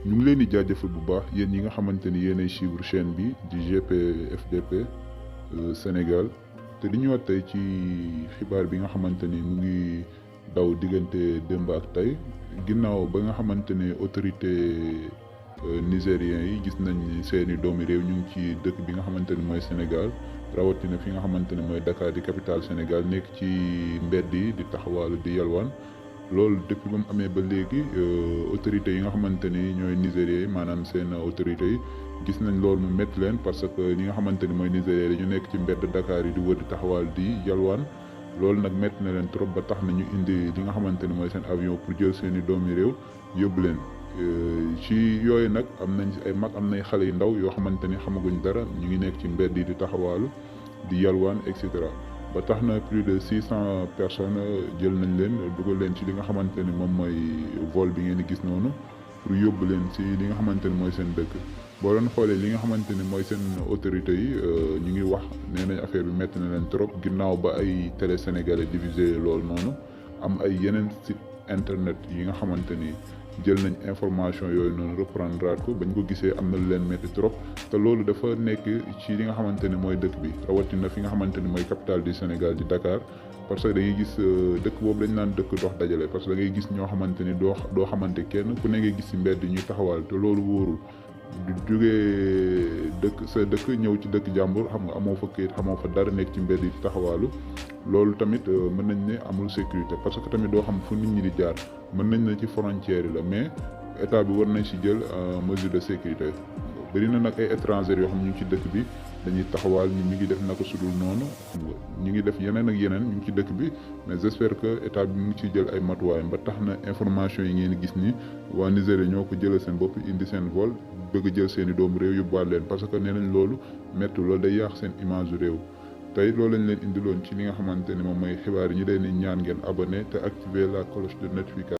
ñu ngi leen di jaajëfal bu baax yéen ñi nga xamante ni yéenay suivre chaîne bi di GP FDP Sénégal te li ñu wax tey ci xibaar bi nga xamante ni mu ngi daw diggante démb ak tey ginnaaw ba nga xamante ne autorité nigériens yi gis nañ ni seeni doomi réew ñu ngi ci dëkk bi nga xamante ni mooy Sénégal rawatina fi nga xamante ni mooy Dakar di capitale Sénégal nekk ci mbedd yi di taxawaalu di yalwaan. loolu depuis ba mu amee ba léegi autorités yi nga xamante ni ñooy nigériens yi maanaam seen autorités yi gis nañ loolu mu métti leen parce que ñi nga xamante ni mooy nigériens yi ñu nekk ci mbedd Dakar yi di wër di taxawaal di yalwaan loolu nag métti na leen trop ba tax na ñu indi li nga xamante ni mooy seen avion pour jël seeni doomi réew yóbbu leen ci yooyu nag am nañ ay mag am nay xale yu ndaw yoo xamante ni xamaguñ dara ñu ngi nekk ci mbedd yi di taxawaalu di yalwaan et cetera. ba tax na plus de 600 personnes jël nañ leen dugal leen ci li nga xamante ni moom mooy vol bi ngeen di gis noonu pour yóbbu leen ci li nga xamante ni mooy seen dëkk boo doon xoolee li nga xamante ni mooy seen autorité yi ñu ngi wax nee nañ affaire bi métti na leen trop ginnaaw ba ay télé sénégalais divisé loolu noonu am ay yeneen site internet yi nga xamante ni jël nañ information yooyu noonu reprendre ko bañ ko gisee am na lu leen métti trop te loolu dafa nekk ci li nga xamante ni mooy dëkk bi rawatina fi nga xamante ni mooy capitale du Sénégal di Dakar parce que da ngay gis dëkk boobu dañ naan dëkk dox dajale parce que da ngay gis ñoo xamante ni doo xamante kenn ku ne ngay gis ci mbedd ñuy taxawal te loolu wóorul du jógee dëkk sa dëkk ñëw ci dëkk jàmbur xam nga amoo fa kayit xamoo fa dara nekk ci mbedd yi taxawaalu loolu tamit mën nañ ne amul sécurité parce que tamit doo xam fu nit ñi di jaar mën nañ ne ci frontière yi la mais état bi war nañ ci jël mesure de sécurité bëri na nag ay étrangers yoo xam ñu ngi ci dëkk bi dañuy taxawaal ñu ngi def naka sudul noonu xam nga ñu ngi def yeneen ak yeneen ñu ngi ci dëkk bi mais j'espère que état bi mu ngi ciy jël ay matuwaayam ba tax na information yi ngeen gis ni waa Nigéria ñoo ko jëlee seen bopp indi seen vol bëgg jël seeni doomu réew yóbbuwaat leen parce que nee nañ loolu métti loolu day yàq seen image réew tey loolu lañ leen indiloon ci li nga xamante ni moom mooy xibaar yi ñu leen di ñaan ngeen abonné te activer la cloche de notification